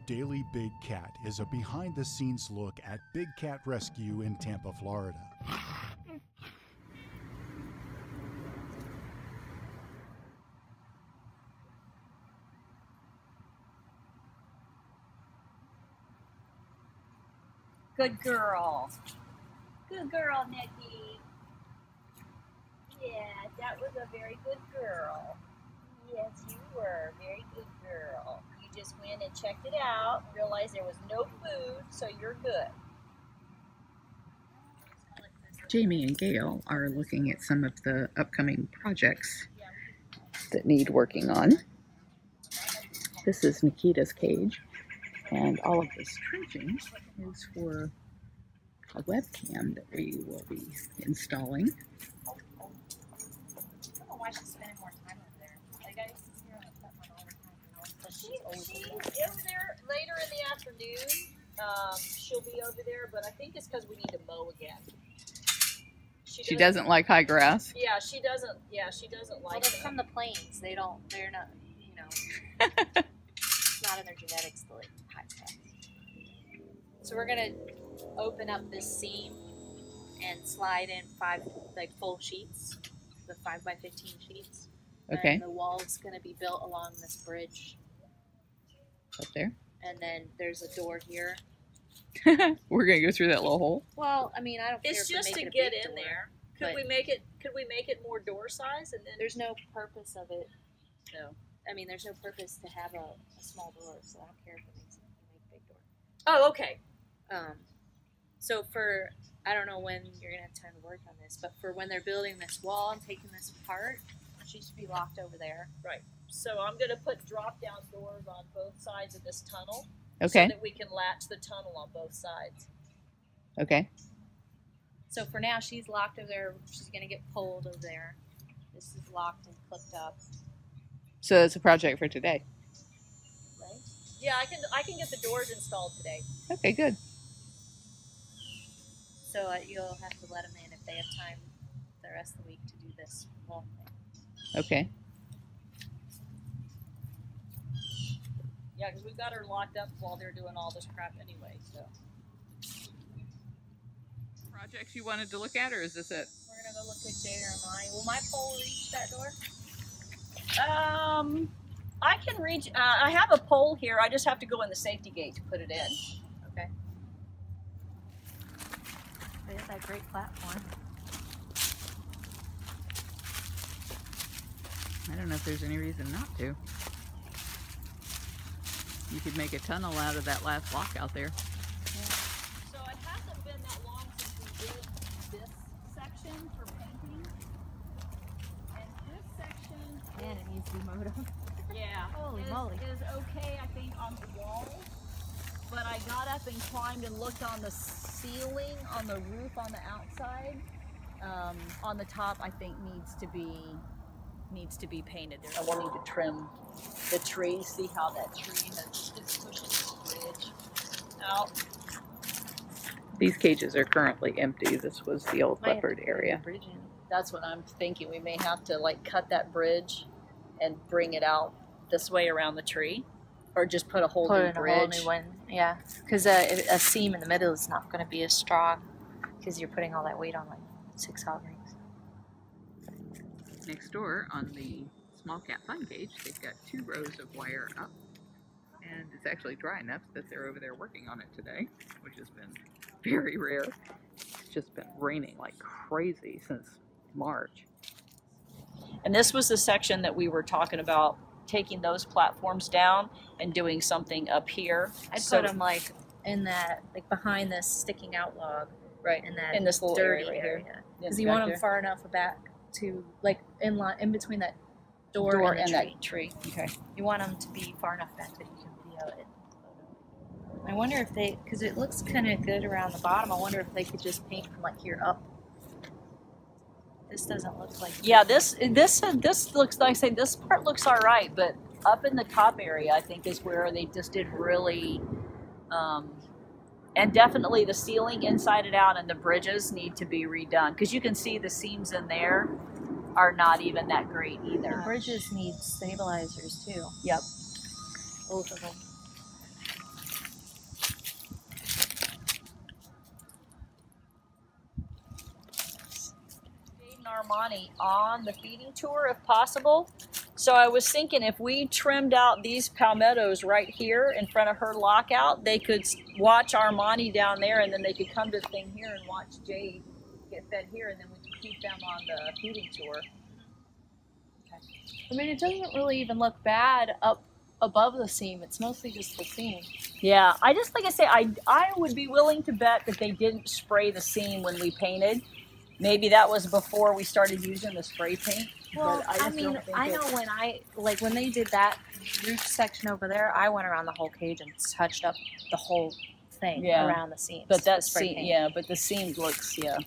Daily Big Cat is a behind-the-scenes look at big cat rescue in Tampa, Florida. Good girl. Good girl, Nikki. Yeah, that was a very good girl. Yes, you were. Very good girl. You just went and checked it out, realized there was no food, so you're good. Jamie and Gale are looking at some of the upcoming projects that need working on. This is Nikita's cage, and all of this trenching is for a webcam that we will be installing. I don't know why she's spending more time over there. Like, I used to see her on the front all the time. But she's over there later in the afternoon. She'll be over there, but I think it's because we need to mow again. She doesn't like high grass. Yeah, she doesn't. Yeah, she doesn't like. Well, they're from the plains. They're not. You know, it's not in their genetics to like high grass. So we're gonna open up this seam and slide in 5 full sheets, the 5x15 sheets. Okay. And the wall's gonna be built along this bridge up there. And then there's a door here. We're gonna go through that little hole. Well, I mean, I don't care. It's if just we to make get it a big in door, there. Could we make it more door size and then? There's no purpose of it. No. I mean, there's no purpose to have a small door, so I don't care if it makes it make a big door. Oh, okay. So for, I don't know when you're gonna have time to work on this, but for when they're building this wall and taking this apart, she should be locked over there. Right. So I'm gonna put drop down doors on both sides of this tunnel. Okay. So that we can latch the tunnel on both sides. Okay. So for now, she's locked over there. She's gonna get pulled over there. This is locked and clipped up. So it's a project for today. Right? Yeah, I can get the doors installed today. Okay, good. So you'll have to let them in if they have time the rest of the week to do this wall thing. Okay. Yeah, because we've got her locked up while they're doing all this crap anyway. So. Projects you wanted to look at, or is this it? We're gonna go look at Jay or mine. Will my pole reach that door? I can reach. I have a pole here. I just have to go in the safety gate to put it in. Okay. There's that great platform. I don't know if there's any reason not to. You could make a tunnel out of that last block out there. Yeah. So it hasn't been that long since we did this section for painting. And this section... Man, it needs to be mowed up. Yeah. Holy moly. Is okay, I think, on the walls. But I got up and climbed and looked on the ceiling, on the roof, on the outside. On the top, I think needs to be painted. And we'll need to trim the tree. See how that tree has just been pushing this bridge out. These cages are currently empty. This was the old leopard area. That's what I'm thinking. We may have to like cut that bridge and bring it out this way around the tree, or just put a whole new bridge. A whole new one, yeah. Because a seam in the middle is not going to be as strong because you're putting all that weight on like 6 hot rings. Next door on the small cat fun cage, they've got 2 rows of wire up, and it's actually dry enough that they're over there working on it today, which has been very rare. It's just been raining like crazy since March. And this was the section that we were talking about, taking those platforms down and doing something up here. I'd put them like in that, like behind this sticking out log, right in this little dirty area right here. Because you want them far enough back to like in line in between that door and that tree. Okay. You want them to be far enough back that you can video it. I wonder if they, because it looks kind of good around the bottom. I wonder if they could just paint from like here up. This doesn't look like. Yeah, this looks like, say, this part looks all right, but up in the top area, I think is where they just did really, and definitely the ceiling inside and out and the bridges need to be redone because you can see the seams in there are not even that great either. The bridges need stabilizers too. Yep. Both of them. Armani on the feeding tour if possible. So I was thinking if we trimmed out these palmettos right here in front of her lockout, they could watch Armani down there, and then they could come to the thing here and watch Jade get fed here, and then we could keep them on the feeding tour. Okay. I mean, it doesn't really even look bad up above the seam. It's mostly just the seam. Yeah, I just, like I say, I would be willing to bet that they didn't spray the seam when we painted. Maybe that was before we started using the spray paint. Well, but I mean, I know when they did that roof section over there, I went around the whole cage and touched up the whole thing around the seams. But that seam, but the seam looks, And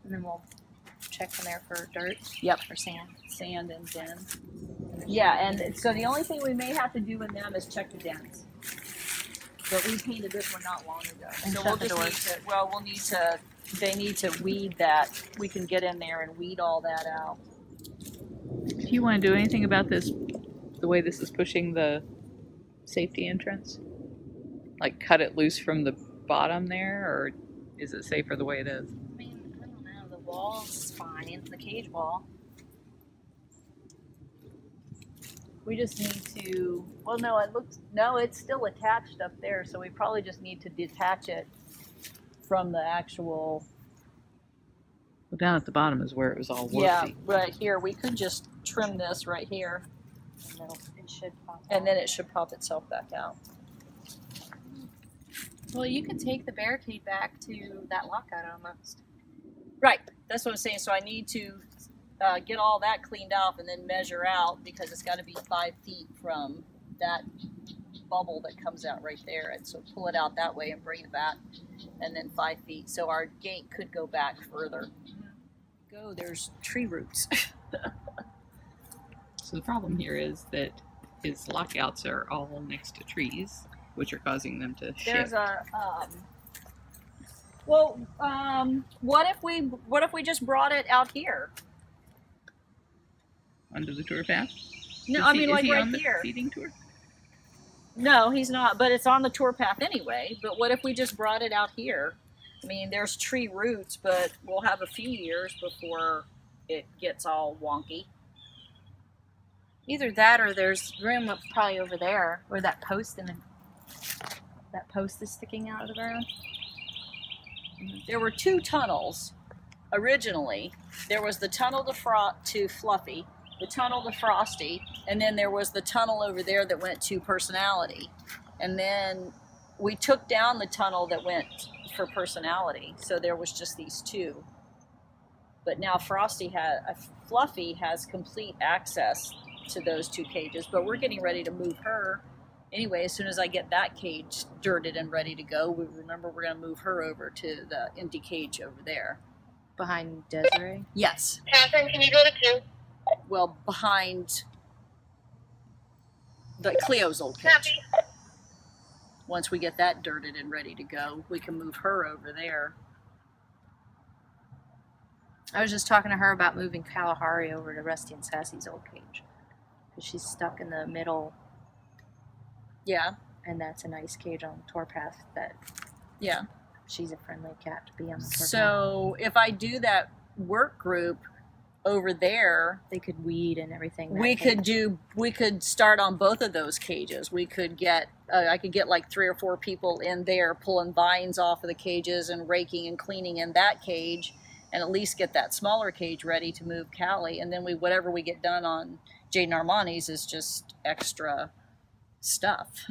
then we'll check in there for dirt. Yep. Or sand. Sand and den. Yeah, and so the only thing we may have to do in them is check the dens. But we painted this one not long ago. And so shut we'll the just doors. they need to weed that. We can get in there and weed all that out. Do you want to do anything about this, the way this is pushing the safety entrance? Like cut it loose from the bottom there, or is it safer the way it is? I mean, I don't know. The wall's fine. The cage wall. We just need to, well, no, it's still attached up there, so we probably just need to detach it from the actual. Well, down at the bottom is where it was all warpy. Yeah, right here. We could just trim this right here. It should pop and then it should pop itself back out. Well, you could take the barricade back to that lockout almost. Right, that's what I'm saying. So I need to get all that cleaned off and then measure out, because it's got to be 5 feet from that bubble that comes out right there. And so pull it out that way and bring it back, and then 5 feet. So our gate could go back further. There's tree roots. So the problem here is that his lockouts are all next to trees, which are causing them to shift. There's our what if we just brought it out here? Under the tour path? No, I mean like right on the here. Feeding tour? No, he's not, but it's on the tour path anyway. But what if we just brought it out here? I mean, there's tree roots, but we'll have a few years before it gets all wonky. Either that, or there's room up probably over there where that post is sticking out of the ground. There were 2 tunnels originally. There was the tunnel to Fluffy, the tunnel to Frosty, and then there was the tunnel over there that went to Personality. And then we took down the tunnel that went for Personality, so there was just these 2. But now Fluffy has complete access to those 2 cages, but we're getting ready to move her anyway. As soon as I get that cage dirted and ready to go, we're going to move her over to the empty cage over there. Behind Desiree? Yes. Catherine, can you go to 2? Well, behind the Cleo's old cage. Happy. Once we get that dirted and ready to go, we can move her over there. I was just talking to her about moving Kalahari over to Rusty and Sassy's old cage, because she's stuck in the middle. Yeah. And that's a nice cage on the tour path that she's a friendly cat to be on the tour path. So if I do that work group over there, they could weed and everything. We could start on both of those cages. We could get I could get like 3 or 4 people in there pulling vines off of the cages and raking and cleaning in that cage, and at least get that smaller cage ready to move Callie. And then whatever we get done on Jade and Armani's is just extra stuff.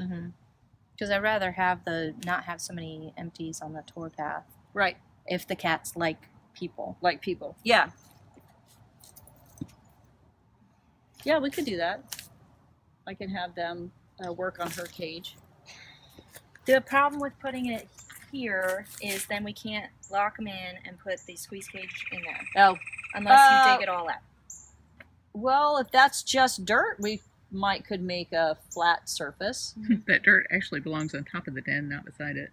Because I'd rather not have so many empties on the tour path. Right. If the cats like people. Yeah. Yeah, we could do that. I can have them work on her cage. The problem with putting it here is then we can't lock them in and put the squeeze cage in there. Oh. Unless you dig it all out. Well, if that's just dirt, we could make a flat surface. That dirt actually belongs on top of the den, not beside it.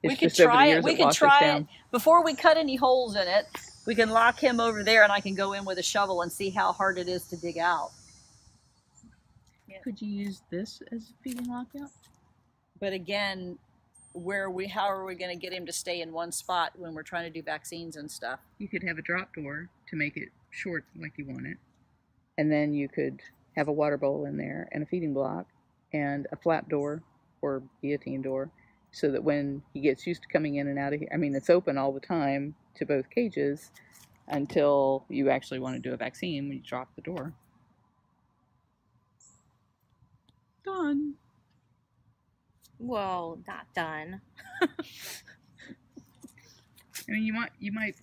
We could try it. We could try it before we cut any holes in it. We can lock him over there, and I can go in with a shovel and see how hard it is to dig out. Could you use this as a feeding lockout? But again, how are we going to get him to stay in one spot when we're trying to do vaccines and stuff? You could have a drop door to make it short like you want it. And then you could have a water bowl in there and a feeding block and a flap door or guillotine door so that when he gets used to coming in and out of here, I mean, it's open all the time to both cages until you actually want to do a vaccine when you drop the door. Done. Well, not done. I mean, you might,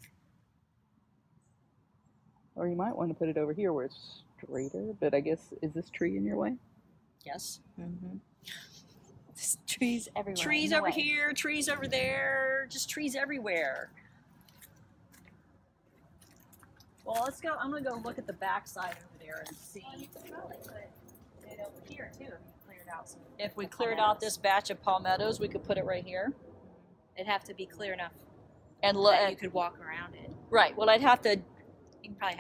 or you might want to put it over here where it's straighter, but I guess, is this tree in your way? Yes. Mm-hmm. There's trees everywhere. Trees over here, trees over there, just trees everywhere. Well, let's go. I'm going to go look at the back side over there and see. Well, you could probably put it over here, too, if you cleared out some. If we cleared out this batch of palmettos, we could put it right here. It'd have to be clear enough and that you could walk around it. Right. Well, I'd have to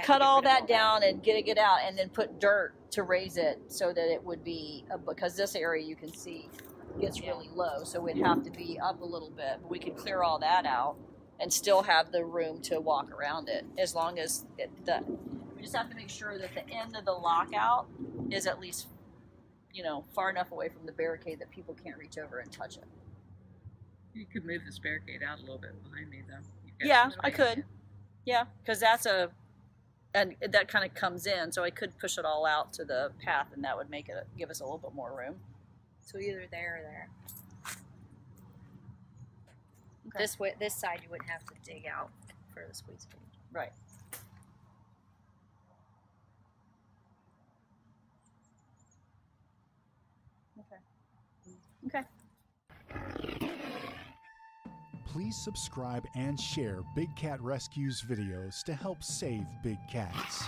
cut all that down and get it out and then put dirt to raise it so that it would be, because this area you can see gets really low, so it'd have to be up a little bit. But we could clear all that out and still have the room to walk around it, as long as we just have to make sure that the end of the lockout is at least, you know, far enough away from the barricade that people can't reach over and touch it. You could move this barricade out a little bit behind me, though. Yeah, I could. Yeah, because and that kind of comes in, so I could push it all out to the path, and that would give us a little bit more room. So either there or there. Okay. This side you wouldn't have to dig out for the squeeze cage. Right. Okay. Okay. Please subscribe and share Big Cat Rescue's videos to help save big cats.